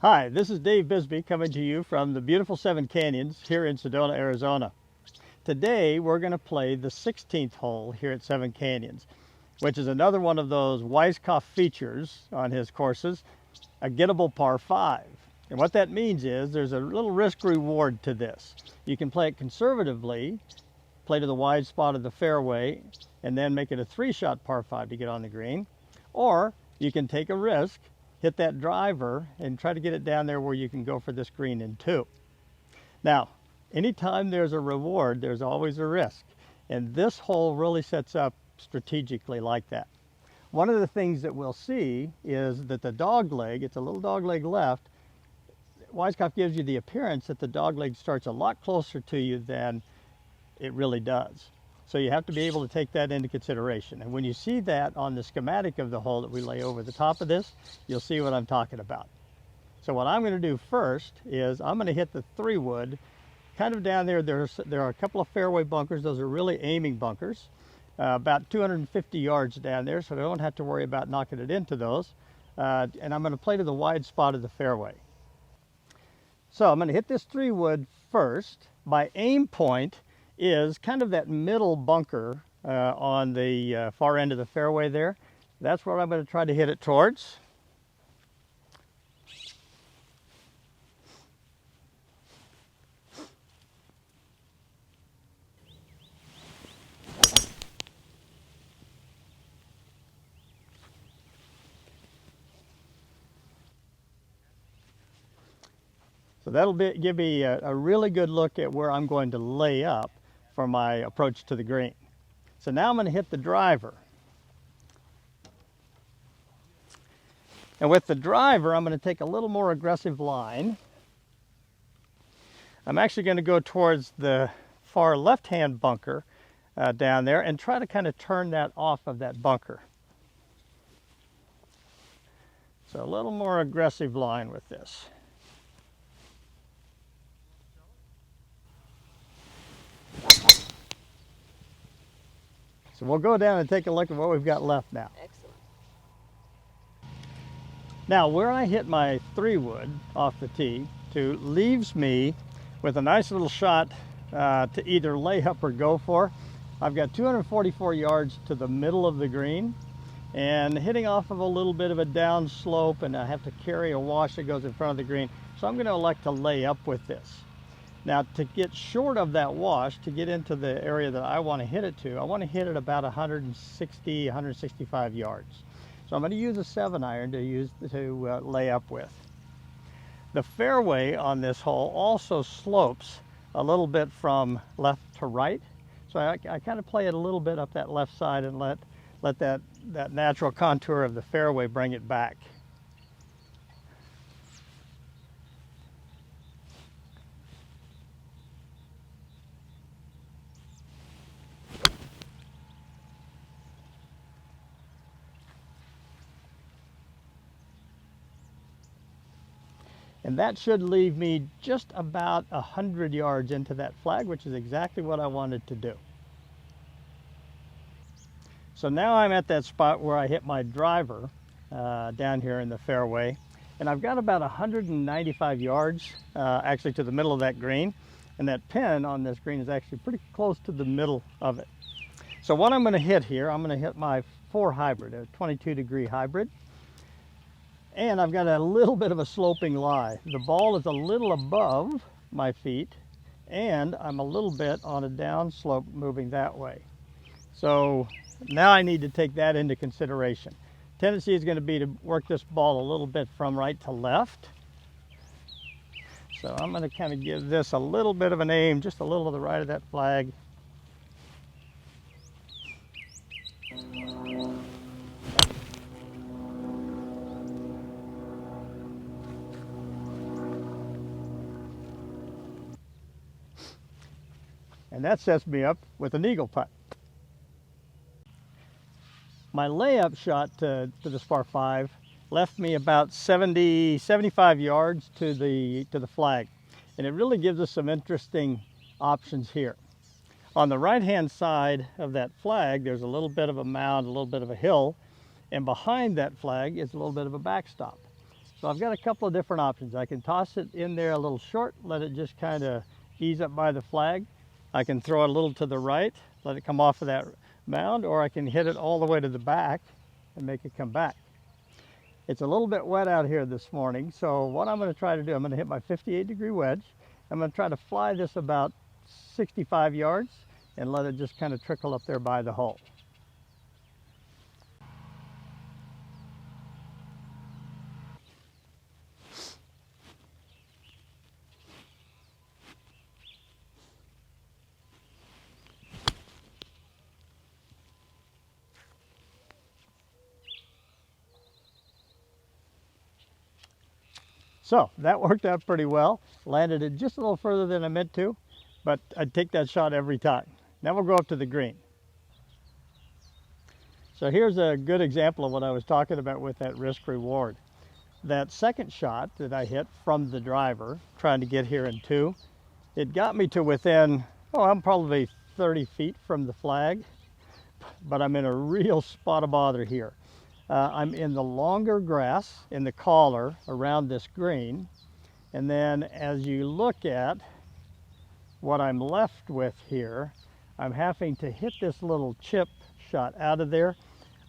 Hi, this is Dave Bisbee coming to you from the beautiful Seven Canyons here in Sedona, Arizona. Today we're going to play the 16th hole here at Seven Canyons, which is another one of those Weiskopf features on his courses, a gettable par 5. And what that means is there's a little risk reward to this. You can play it conservatively, play to the wide spot of the fairway, and then make it a 3-shot par 5 to get on the green. Or you can take a risk, hit that driver, and try to get it down there where you can go for this green in 2. Now, anytime there's a reward, there's always a risk. And this hole really sets up strategically like that. One of the things that we'll see is that the dog leg, it's a little dog leg left. Weiskopf gives you the appearance that the dog leg starts a lot closer to you than it really does. So you have to be able to take that into consideration. And when you see that on the schematic of the hole that we lay over the top of this, you'll see what I'm talking about. So what I'm going to do first is I'm going to hit the 3-wood kind of down there. There are a couple of fairway bunkers. Those are really aiming bunkers, about 250 yards down there, so I don't have to worry about knocking it into those. And I'm going to play to the wide spot of the fairway. So I'm going to hit this 3-wood first. My aim point is kind of that middle bunker on the far end of the fairway there. That's where I'm going to try to hit it towards. So that'll give me a really good look at where I'm going to lay up for my approach to the green. So now I'm going to hit the driver. And with the driver, I'm going to take a little more aggressive line. I'm actually going to go towards the far left-hand bunker down there and try to kind of turn that off of that bunker. So a little more aggressive line with this. So we'll go down and take a look at what we've got left now. Excellent. Now, where I hit my 3-wood off the tee leaves me with a nice little shot to either lay up or go for. I've got 244 yards to the middle of the green and hitting off of a little bit of a down slope, and I have to carry a wash that goes in front of the green. So I'm going to elect to lay up with this. Now, to get short of that wash, to get into the area that I want to hit it to, I want to hit it about 160, 165 yards. So I'm going to use a 7-iron to lay up with. The fairway on this hole also slopes a little bit from left to right. So I kind of play it a little bit up that left side and let that natural contour of the fairway bring it back. And that should leave me just about 100 yards into that flag, which is exactly what I wanted to do. So now I'm at that spot where I hit my driver down here in the fairway. And I've got about 195 yards actually to the middle of that green. And that pin on this green is actually pretty close to the middle of it. So what I'm going to hit here, I'm going to hit my 4 hybrid, a 22-degree hybrid. And I've got a little bit of a sloping lie. The ball is a little above my feet, and I'm a little bit on a down slope moving that way. So now I need to take that into consideration. Tendency is going to be to work this ball a little bit from right to left. So I'm going to kind of give this a little bit of an aim, just a little to the right of that flag. And that sets me up with an eagle putt. My layup shot to this par 5 left me about 75 yards to the flag. And it really gives us some interesting options here. On the right-hand side of that flag, there's a little bit of a mound, a little bit of a hill, and behind that flag is a little bit of a backstop. So So I've got a couple of different options. I can toss it in there a little short, let it just kind of ease up by the flag. I can throw it a little to the right, let it come off of that mound, or I can hit it all the way to the back and make it come back. It's a little bit wet out here this morning, so what I'm going to try to do, I'm going to hit my 58-degree wedge. I'm going to try to fly this about 65 yards and let it just kind of trickle up there by the hole. So that worked out pretty well. Landed it just a little further than I meant to, but I'd take that shot every time. Now we'll go up to the green. So here's a good example of what I was talking about with that risk reward. That second shot that I hit from the driver, trying to get here in two, it got me to within, I'm probably 30 feet from the flag, but I'm in a real spot of bother here. I'm in the longer grass in the collar around this green, and then as you look at what I'm left with here, I'm having to hit this little chip shot out of there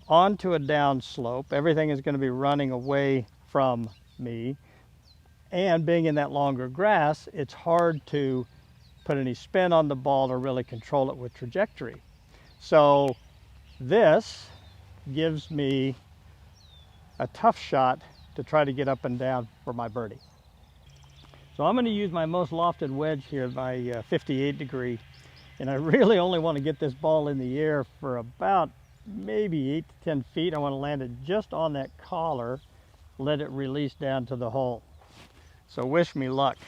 onto a down slope. Everything is going to be running away from me, and being in that longer grass, it's hard to put any spin on the ball or really control it with trajectory. So this gives me a tough shot to try to get up and down for my birdie. So I'm going to use my most lofted wedge here, my 58 degree, and I really only want to get this ball in the air for about maybe 8 to 10 feet. I want to land it just on that collar, let it release down to the hole. So wish me luck.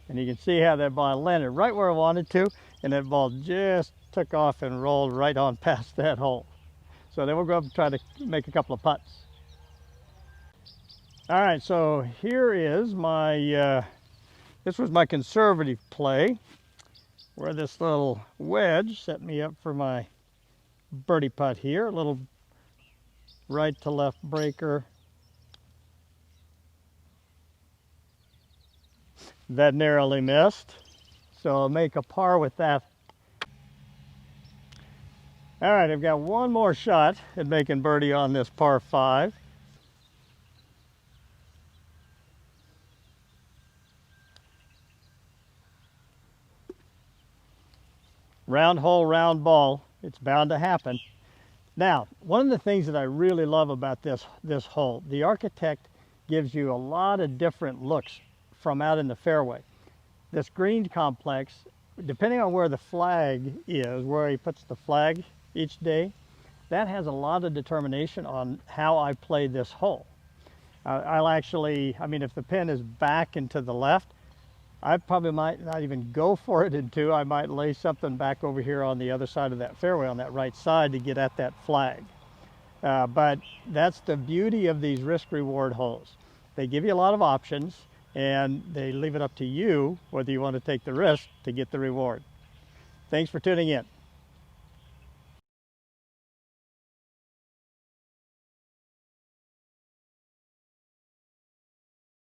And you can see how that ball landed right where I wanted to, and that ball just took off and rolled right on past that hole. So then we'll go up and try to make a couple of putts. All right, so here is my, this was my conservative play, where this little wedge set me up for my birdie putt here. A little right to left breaker. That narrowly missed, so I'll make a par with that. All right, I've got one more shot at making birdie on this par 5. Round hole, round ball. It's bound to happen. Now, one of the things that I really love about this hole, the architect gives you a lot of different looks from out in the fairway. This green complex, depending on where the flag is, where he puts the flag each day, that has a lot of determination on how I play this hole. I'll actually, if the pin is back and to the left, I probably might not even go for it in 2. I might lay something back over here on the other side of that fairway, on that right side, to get at that flag. But that's the beauty of these risk-reward holes. They give you a lot of options, and they leave it up to you whether you want to take the risk to get the reward. Thanks for tuning in.